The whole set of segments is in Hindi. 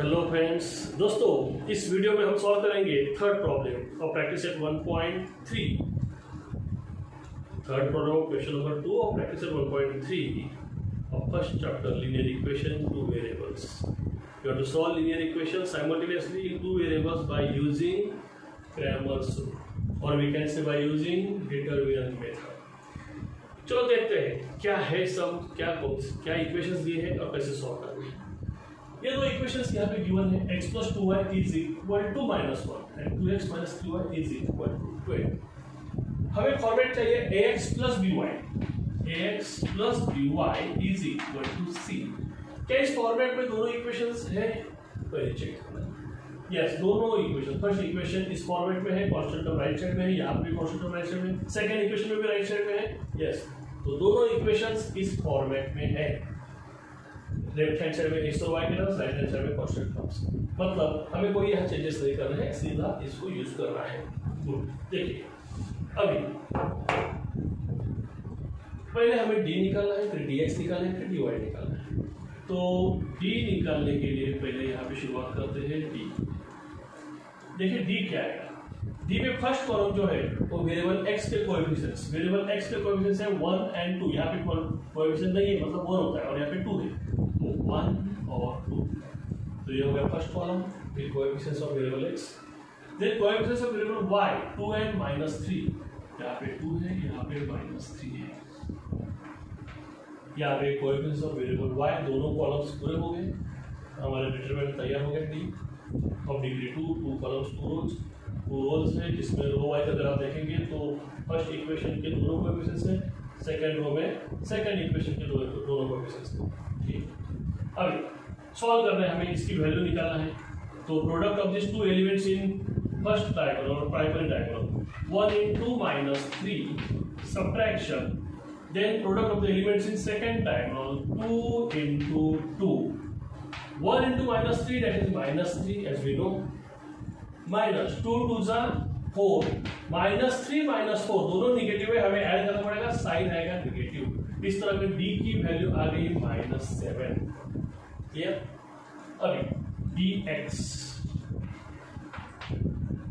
हेलो फ्रेंड्स, दोस्तों इस वीडियो में हम सॉल्व करेंगे third problem of practice set 1.3। Third problem question number 2 of practice set 1.3 of first chapter linear equation, two variables. You have to solve linear equation simultaneously in two variables by using CRAMER'S rule or we can say by using determinant method. चलो देखते हैं क्या है सब, क्या इक्वेशंस दिए हैं और कैसे सॉल्व करना है। ये दो इक्वेशंस यहाँ पे गिवन है, x plus 2y is equal to -1 and 2x minus 3y is equal to 12। हमें फॉर्मेट चाहिए ax plus by, ax plus by is equal to c। क्या इस फॉर्मेट में दोनों इक्वेशंस है? पहले चेक करना। यस, दोनों इक्वेशन, फर्स्ट इक्वेशन इस फॉर्मेट में है, कांस्टेंट टर्म राइट साइड में है, यहाँ पे कांस्टेंट टर्म राइट साइड में, सेकंड इक्वेशन में भी राइट साइड में है। यस, तो दोनों इक्वेशंस इस फॉर्मेट में है। लेफ्ट हैंड साइड में x और y के टर्म्स, राइट हैंड साइड में कांस्टेंट टर्म्स। मतलब हमें कोई यहाँ चेंजेस नहीं करना है, सीधा इसको यूज करना है। गुड, देखिए अभी पहले हमें d निकालना है, फिर dx निकालना है, फिर dy निकालना है। तो d निकालने के लिए पहले यहाँ पे शुरुआत करते हैं d। देखिए d क्या आएगा? d में फर्स्ट कॉलम जो है वो वेरिएबल x के कोएफिशिएंट्स, वेरिएबल x के कोएफिशिएंट्स है 1 and 2। यहाँ पे कोएफिशिएंट नहीं है, मतलब 1 होता है, और यहाँ पे 2 है, 1 और 2। तो ये हो गया फर्स्ट कॉलम, फिर coefficients of variable x, then coefficients of variable y 2 and -3। यहाँ पे 2 है, यहाँ पे -3 है। यहाँ पे कोएफिशिएंट्स ऑफ वेरिएबल y, दोनों कॉलम्स पूरे हो गए, हमारा डिटरमिनेंट तैयार हो गया। d of degree 2 columns 2 rows है, जिसमें रो वाइज अगर आप देखेंगे तो फर्स्ट इक्वेशन के दोनों कोएफिशिएंट्स हैं, सेकंड रो में सेकंड इक्वेशन के दोनों कोएफिशिएंट्स हैं। ठीक, अब सॉल्व करना है, हमें इसकी वैल्यू निकालना है। तो product of this two elements in first diagonal और primary diagonal, 1 into -3 subtraction, then product of the elements in second diagonal 2 into 2, 1 into -3 that is -3 as we know, minus 2 2 जा 4, -3 -4 दोनों निगेटिव है, हमें ऐड करना पड़ेगा, साइन आएगा निगेटिव। इस तरह में d की वैल्यू आ गई -7। क्लियर? अभी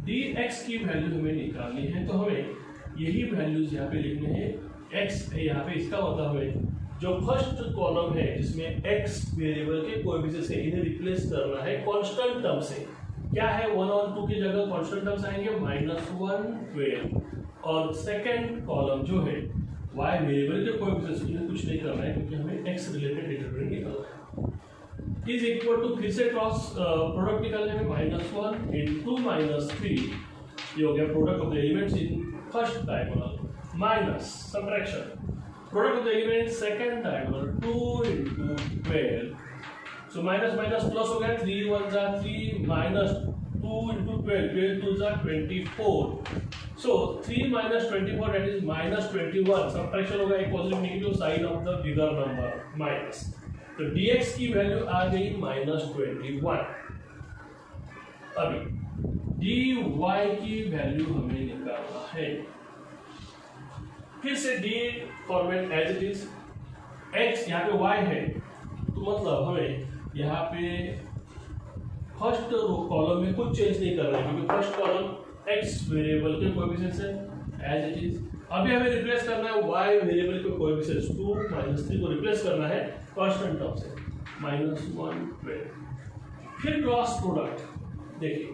dx की वैल्यू हमें निकालनी है, तो हमें यही वैल्यूज यहाँ पे लिखने हैं। x है यहाँ पे, इसका मतलब हमें जो फर्स्ट कॉलम है जिसमें x वेरिएबल के कोएफिशिएंट्स है, इन्हें रिप्लेस करना है कांस्टेंट टर्म से। क्या है, 1 और 2 की जगह कांस्टेंट टर्म्स आएंगे, -1 12, और सेकंड कॉलम जो है y वेरिएबल के कोएफिशिएंट्स, इन्हें कुछ नहीं करना है क्योंकि हमें x रिलेटेड डिटरमिनेंट निकालना है। इज इक्वल टू, फिर से क्रॉस प्रोडक्ट निकालने में -1 into -3, ये हो गया product of the elements in first diagonal, minus subtraction product of the elements second diagonal 2 into 12। So minus minus plus हो गया, 3 1 जा 3 minus 2 into 12, 12 2 जा 24। So 3 minus 24 that is -21। Subtraction होगा एक positive negative sign of the bigger number minus. तो dx की वैल्यू आ गई -21। अभी dy की वैल्यू हमें निकालना है। फिर से d format as it is, x यहाँ पे y है, तो मतलब हमें यहाँ पे फर्स्ट कॉलम में कुछ चेंज नहीं करना है क्योंकि फर्स्ट कॉलम x वेरिएबल के कोएफिशिएंट्स है एज इट इज। अभी हमें रिप्लेस करना है y वेरिएबल के कोएफिशिएंट्स 2 -3 को रिप्लेस करना है कांस्टेंट टर्म से, -1 12। फिर क्रॉस प्रोडक्ट, देखिए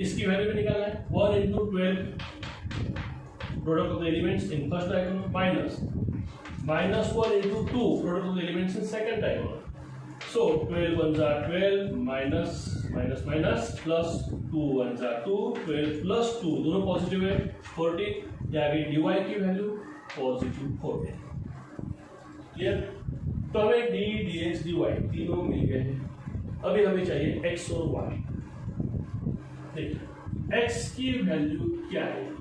इसकी वैल्यू भी निकालना है, 1 into 12 product of the elements in first diagonal, minus -1 into 2 product of the elements in second diagonal. So 12 1 जा 12 minus minus minus plus 2 1 जा 2, 12 plus 2 दोनों पॉजिटिव है, 14। यहाँ पे dy की वैल्यू पॉजिटिव 14। क्लियर? तो हमें d dx dy तीनों मिल गए हैं। अभी हमें चाहिए x और y। देखिए x की वैल्यू क्या है,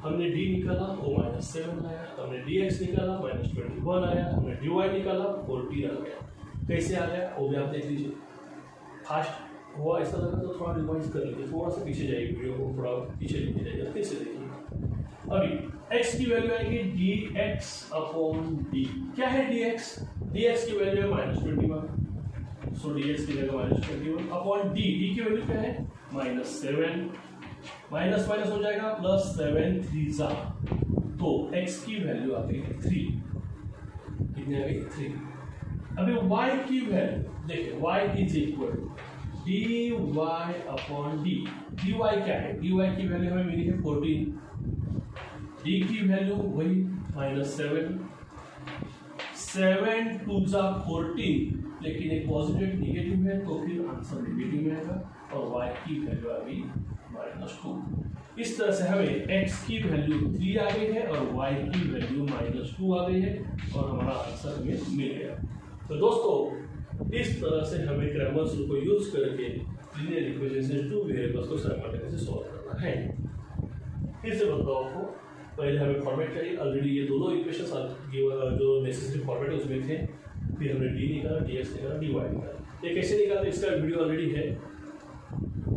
हमने d निकाला वो -7 आया, हमने dx निकाला -21 आया, हमने dy निकाला 14 आ गया। कैसे आ गया वो भी आप देख लीजिए। फास्ट हुआ ऐसा लगा तो थोड़ा रिवाइज कर लीजिए, थोड़ा सा पीछे जाइए, वीडियो को थोड़ा पीछे लेके जाइए, कैसे देखिए। अभी x की वैल्यू आएगी dx/d। क्या है dx? dx की वैल्यू है -21। सो dx की जगह -21 अपॉन d की वैल्यू क्या है -7, माइनस माइनस हो जाएगा प्लस 7 3 तो x की वैल्यू आ गई 3। कितनी आ गई 3। अभी y की वैल्यू देखिए y is equal to dy upon d। dy क्या है, dy की वैल्यू हमें मिली है 14, d की वैल्यू वही -7, 7 2 14, लेकिन एक पॉजिटिव नेगेटिव है तो फिर आंसर नेगेटिव में आएगा और y की वैल्यू आ गई -2। इस तरह से हमें x की वैल्यू 3 आ गई है और y की वैल्यू -2 आ गई है और हमारा आंसर हमें मिल गया। तो दोस्तों इस तरह से हमें क्रैमर्स रूल को यूज करके लीनियर इक्वेशन से टू वेरिएबल्स को साइमल्टेनियसली सॉल्व करना है। फिर से बताओ आपको, पहले हमें फॉर्मेट चाहिए, ऑलरेडी ये दोनों इक्वेशंस जो नेसेसरी फॉर्मेट है उसमें थे, फिर हमने d निकाला, dx निकाला, dy निकाला। ये कैसे निकाला इसका वीडियो ऑलरेडी है,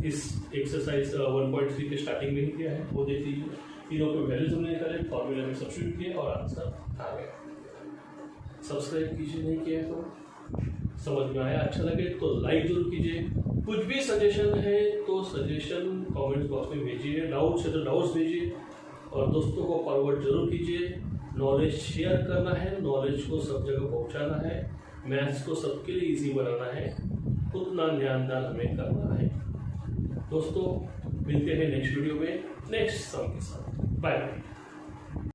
इस एक्सरसाइज 1.3 के स्टार्टिंग में ही किया है, वो देख लीजिए। तीनों के वैल्यूज हमने निकाले, फॉर्मूला में सब्स्टिट्यूट किए और आंसर आ गया। सब्सक्राइब कीजिए नहीं किया तो, समझ में आया अच्छा लगे तो लाइक जरूर कीजिए। कुछ भी सजेशन है तो सजेशन कमेंट बॉक्स में भेजिए, डाउट्स है तो डाउट्स भेजिए और दोस्तों को फॉरवर्ड जरूर कीजिए। नॉलेज शेयर करना है, नॉलेज को सब जगह पहुंचाना है, मैथ्स को सबके लिए इजी बनाना है, उतना ध्यानदान हमें करना है। दोस्तों मिलते हैं नेक्स्ट वीडियो में नेक्स्ट सम के साथ। Bye bye.